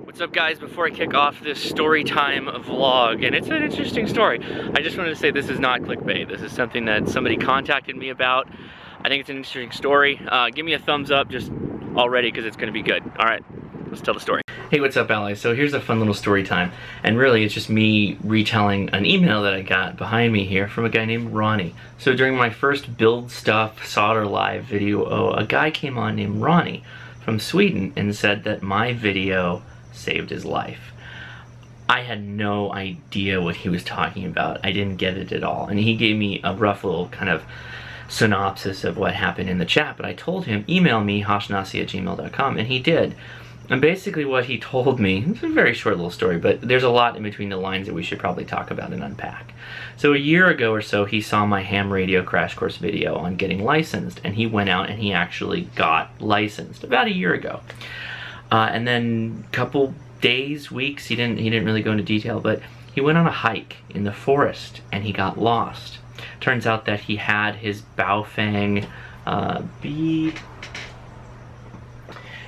What's up, guys? Before I kick off this story time vlog, and it's an interesting story, I just wanted to say this is not clickbait. This is something that somebody contacted me about. I think it's an interesting story. Give me a thumbs up just already because it's going to be good. All right, let's tell the story. Hey, what's up, allies? So here's a fun little story time, and really it's just me retelling an email that I got behind me here from a guy named Ronnie. So during my first Build Stuff Solder Live video, a guy came on named Ronnie from Sweden and said that my video saved his life. I had no idea what he was talking about. I didn't get it at all. And he gave me a rough little kind of synopsis of what happened in the chat, but I told him, email me, hoshnasi@gmail.com, and he did. And basically what he told me, it's a very short little story, but there's a lot in between the lines that we should probably talk about and unpack. So a year ago or so, he saw my ham radio crash course video on getting licensed, and he went out and he actually got licensed about a year ago. And then a couple days, weeks, he didn't really go into detail, but he went on a hike in the forest and he got lost. Turns out that he had his Baofeng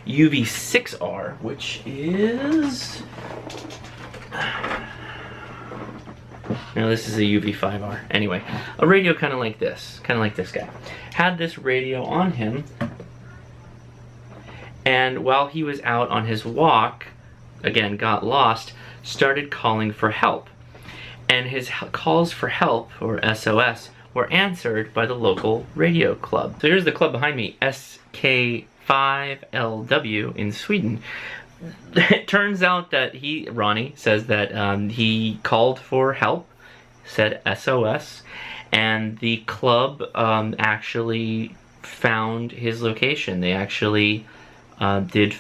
UV6R, which is... No, this is a UV5R. Anyway, a radio kind of like this guy. Had this radio on him, and while he was out on his walk, again, got lost, started calling for help. And his calls for help, or SOS, were answered by the local radio club. So here's the club behind me, SK5LW in Sweden. It turns out that Ronnie says that he called for help, said SOS, and the club actually found his location. They actually did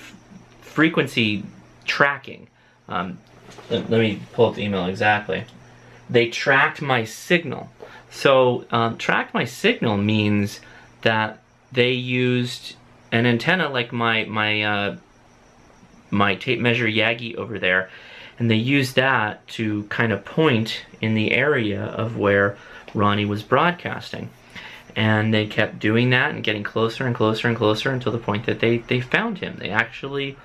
frequency tracking. Let me pull up the email exactly. They tracked my signal. So tracked my signal means that they used an antenna like my tape measure Yagi over there, and they used that to kind of point in the area of where Ronnie was broadcasting. And they kept doing that and getting closer and closer and closer until the point that they found him. They actually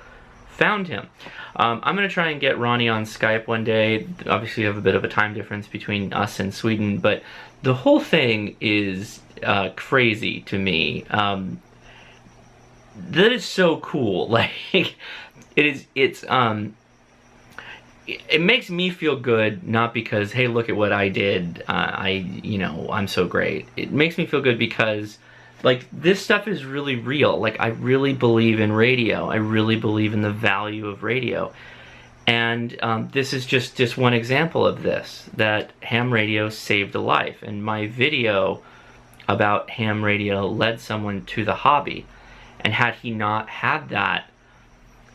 found him. I'm going to try and get Ronnie on Skype one day. Obviously, we have a bit of a time difference between us and Sweden, but the whole thing is crazy to me. That is so cool. Like, it makes me feel good, not because, hey, look at what I did, I'm so great. It makes me feel good because, like, this stuff is really real. Like, I really believe in radio. I really believe in the value of radio. And this is just one example of this, that ham radio saved a life. And my video about ham radio led someone to the hobby. And had he not had that,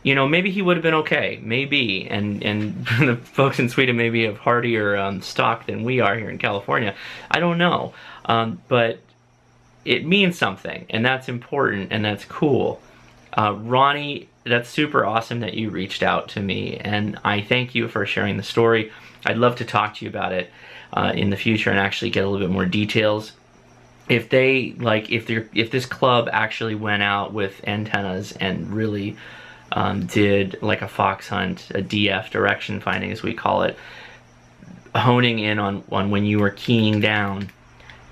you know, maybe he would have been okay, maybe, and the folks in Sweden maybe have hardier stock than we are here in California. I don't know, but it means something, and that's important, and that's cool. Ronnie, that's super awesome that you reached out to me, and I thank you for sharing the story. I'd love to talk to you about it in the future and actually get a little bit more details. If they, like, if this club actually went out with antennas and really did like a fox hunt, a DF, direction finding as we call it, honing in on when you were keying down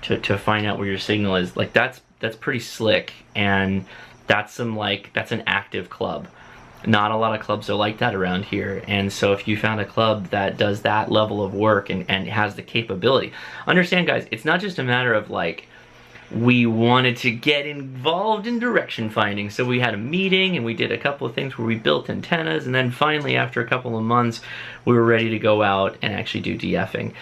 to find out where your signal is, like, that's pretty slick, and that's an active club. Not a lot of clubs are like that around here, and so if you found a club that does that level of work and has the capability, understand, guys, it's not just a matter of, like, we wanted to get involved in direction finding, so we had a meeting and we did a couple of things where we built antennas, and then finally after a couple of months we were ready to go out and actually do DFing.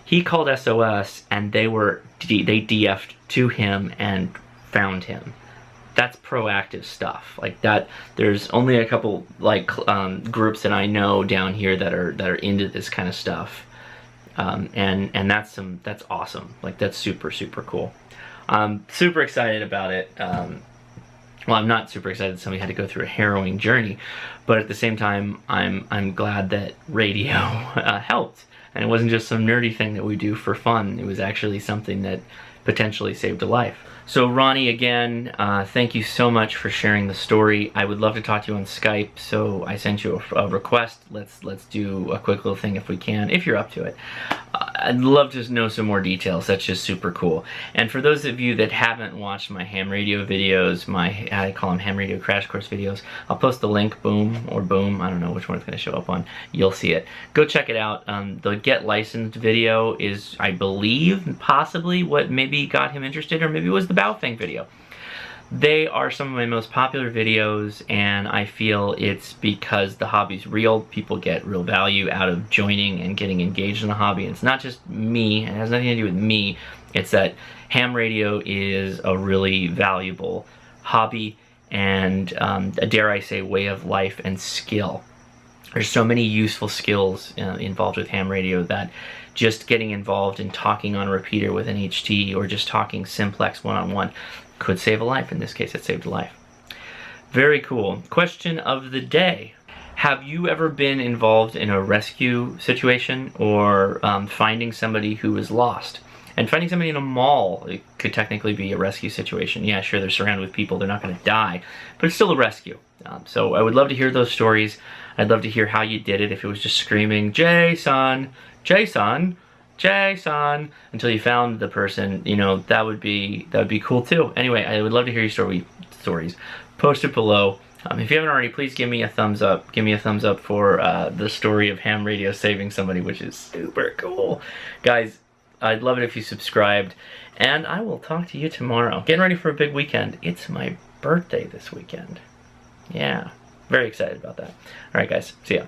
He called SOS and they DF'd to him and found him. That's proactive stuff. Like that, there's only a couple like groups that I know down here that are into this kind of stuff, and that's awesome. Like, that's super cool. I'm super excited about it. Well, I'm not super excited that somebody had to go through a harrowing journey, but at the same time, I'm glad that radio helped, and it wasn't just some nerdy thing that we do for fun. It was actually something that potentially saved a life. So Ronnie, again, thank you so much for sharing the story. I would love to talk to you on Skype, so I sent you a request. Let's do a quick little thing if we can, if you're up to it. I'd love to know some more details. That's just super cool. And for those of you that haven't watched my ham radio videos, I call them ham radio crash course videos, I'll post the link, Boom, or Boom, I don't know which one it's going to show up on. You'll see it. Go check it out. The Get Licensed video is, I believe, possibly what maybe got him interested, or maybe it was the Baofeng video. They are some of my most popular videos, and I feel it's because the hobby's real. People get real value out of joining and getting engaged in the hobby. And it's not just me, it has nothing to do with me. It's that ham radio is a really valuable hobby and, dare I say, way of life and skill. There's so many useful skills involved with ham radio that just getting involved in talking on a repeater with an HT or just talking simplex one-on-one could save a life. In this case, it saved a life. Very cool. Question of the day. Have you ever been involved in a rescue situation or finding somebody who was lost? And finding somebody in a mall, it could technically be a rescue situation. Yeah, sure, they're surrounded with people, they're not going to die, but it's still a rescue. So I would love to hear those stories. I'd love to hear how you did it, if it was just screaming, Jason, Jason, Jason, until you found the person. You know, that would be cool too. Anyway, I would love to hear your stories. Post it below. If you haven't already, please give me a thumbs up. Give me a thumbs up for the story of ham radio saving somebody, which is super cool. Guys, I'd love it if you subscribed, and I will talk to you tomorrow. Getting ready for a big weekend. It's my birthday this weekend. Yeah, very excited about that. All right, guys, see ya.